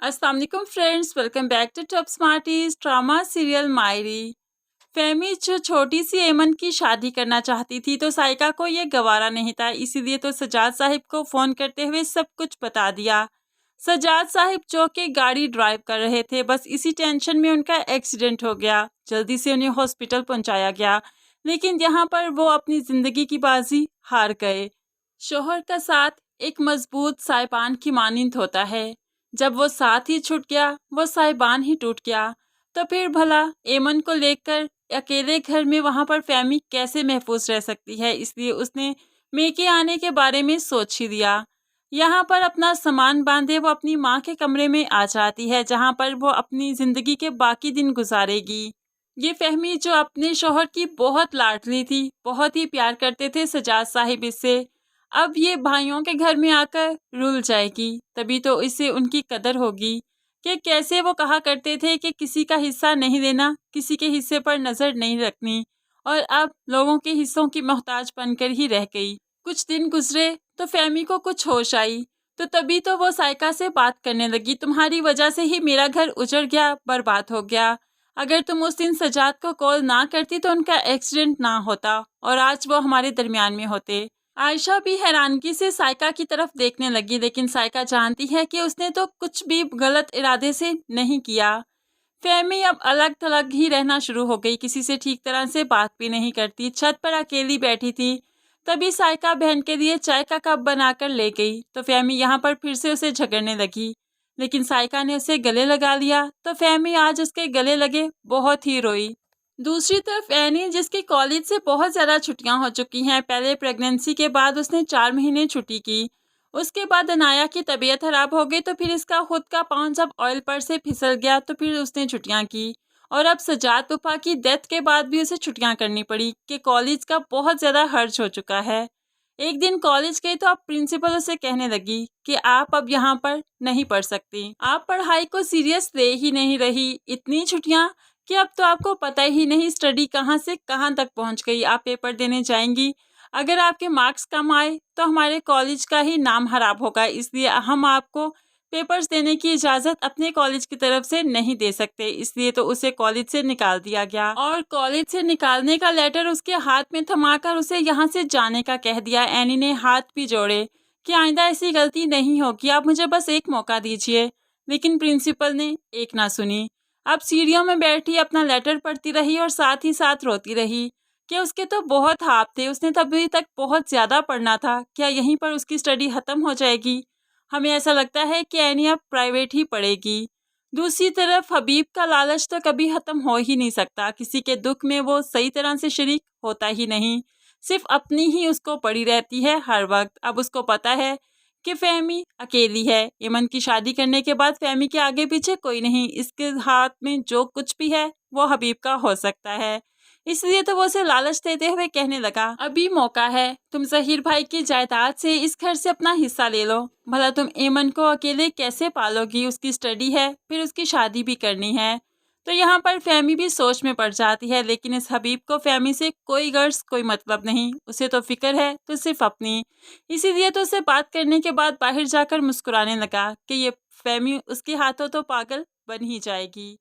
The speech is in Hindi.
अस्सलाम वालेकुम friends, welcome back to top smarties drama serial मायरी। फेमी जो छोटी सी एमन की शादी करना चाहती थी तो साइका को ये गवारा नहीं था, इसीलिए तो सजाद साहिब को फ़ोन करते हुए सब कुछ बता दिया। सजाद साहिब जो कि गाड़ी ड्राइव कर रहे थे, बस इसी टेंशन में उनका एक्सीडेंट हो गया। जल्दी से उन्हें हॉस्पिटल पहुंचाया गया, लेकिन यहाँ पर वो अपनी ज़िंदगी की बाजी हार गए। शोहर का साथ एक मजबूत साइबान की मानिंद होता है। जब वो साथ ही छूट गया, वो साइबान ही टूट गया। तो फिर भला एमन को लेकर अकेले घर में वहां पर फैमी कैसे महफूज रह सकती है, इसलिए उसने मे के आने के बारे में सोच ही दिया। यहाँ पर अपना सामान बांधे वो अपनी माँ के कमरे में आ जाती है, जहाँ पर वो अपनी ज़िंदगी के बाकी दिन गुजारेगी। ये फहमी जो अपने शौहर की बहुत लाडली थी, बहुत ही प्यार करते थे सजाद साहिब इससे, अब ये भाइयों के घर में आकर रुल जाएगी। तभी तो इसे उनकी कदर होगी कि कैसे वो कहा करते थे कि किसी का हिस्सा नहीं लेना, किसी के हिस्से पर नज़र नहीं रखनी, और अब लोगों के हिस्सों की मोहताज बनकर ही रह गई। कुछ दिन गुजरे तो फैमी को कुछ होश आई, तो तभी तो वो साइका से बात करने लगी। तुम्हारी वजह से ही मेरा घर उजड़ गया, बर्बाद हो गया। अगर तुम उस दिन सजाद को कॉल ना करती तो उनका एक्सीडेंट ना होता और आज वो हमारे दरमियान में होते। आयशा भी हैरानगी से साइका की तरफ देखने लगी, लेकिन साइका जानती है कि उसने तो कुछ भी गलत इरादे से नहीं किया। फहमी अब अलग थलग ही रहना शुरू हो गई, किसी से ठीक तरह से बात भी नहीं करती, छत पर अकेली बैठी थी। तभी साइका बहन के लिए चाय का कप बनाकर ले गई, तो फहमी यहाँ पर फिर से उसे झगड़ने लगी, लेकिन साइका ने उसे गले लगा लिया। तो फहमी आज उसके गले लगे बहुत ही रोई। दूसरी तरफ एनी, जिसकी कॉलेज से बहुत ज़्यादा छुट्टियां हो चुकी हैं, पहले प्रेगनेंसी के बाद उसने 4 महीने छुट्टी की। उसके बाद अनाया की तबीयत खराब हो गई, तो फिर इसका खुद का पाँव जब ऑयल पर से फिसल गया तो फिर उसने छुट्टियां की। और अब सजाद पुप्पा की डेथ के बाद भी उसे छुट्टियां करनी पड़ी कि कॉलेज का बहुत ज़्यादा खर्च हो चुका है। एक दिन कॉलेज गई तो अब प्रिंसिपल उसे कहने लगी कि आप अब यहाँ पर नहीं पढ़ सकती, आप पढ़ाई को सीरियस ले ही नहीं रही, इतनी छुट्टियाँ कि अब तो आपको पता ही नहीं स्टडी कहाँ से कहाँ तक पहुँच गई। आप पेपर देने जाएंगी, अगर आपके मार्क्स कम आए तो हमारे कॉलेज का ही नाम खराब होगा, इसलिए हम आपको पेपर्स देने की इजाज़त अपने कॉलेज की तरफ से नहीं दे सकते। इसलिए तो उसे कॉलेज से निकाल दिया गया और कॉलेज से निकालने का लेटर उसके हाथ में थमाकर उसे यहाँ से जाने का कह दिया। एनी ने हाथ भी जोड़े कि आइंदा ऐसी गलती नहीं होगी, आप मुझे बस एक मौका दीजिए। लेकिन प्रिंसिपल ने एक ना सुनी। अब सीढ़ियों में बैठी अपना लेटर पढ़ती रही और साथ ही साथ रोती रही कि उसके तो बहुत ख्वाब थे, उसने तभी तक बहुत ज़्यादा पढ़ना था, क्या यहीं पर उसकी स्टडी ख़त्म हो जाएगी। हमें ऐसा लगता है कि एनी अब प्राइवेट ही पढ़ेगी। दूसरी तरफ हबीब का लालच तो कभी ख़त्म हो ही नहीं सकता, किसी के दुख में वो सही तरह से शरीक होता ही नहीं, सिर्फ अपनी ही उसको पड़ी रहती है हर वक्त। अब उसको पता है कि फहमी अकेली है, इमन की शादी करने के बाद फहमी के आगे पीछे कोई नहीं, इसके हाथ में जो कुछ भी है वो हबीब का हो सकता है। इसलिए तो वो उसे लालच देते हुए कहने लगा, अभी मौका है, तुम जहीर भाई की जायदाद से इस घर से अपना हिस्सा ले लो। भला तुम एमन को अकेले कैसे पालोगी, उसकी स्टडी है, फिर उसकी शादी भी करनी है। तो यहाँ पर फहमी भी सोच में पड़ जाती है, लेकिन इस हबीब को फहमी से कोई गर्ज कोई मतलब नहीं, उसे तो फिक्र है तो सिर्फ अपनी। इसीलिए तो उसे बात करने के बाद बाहर जाकर मुस्कुराने लगा कि ये फहमी उसके हाथों तो पागल बन ही जाएगी।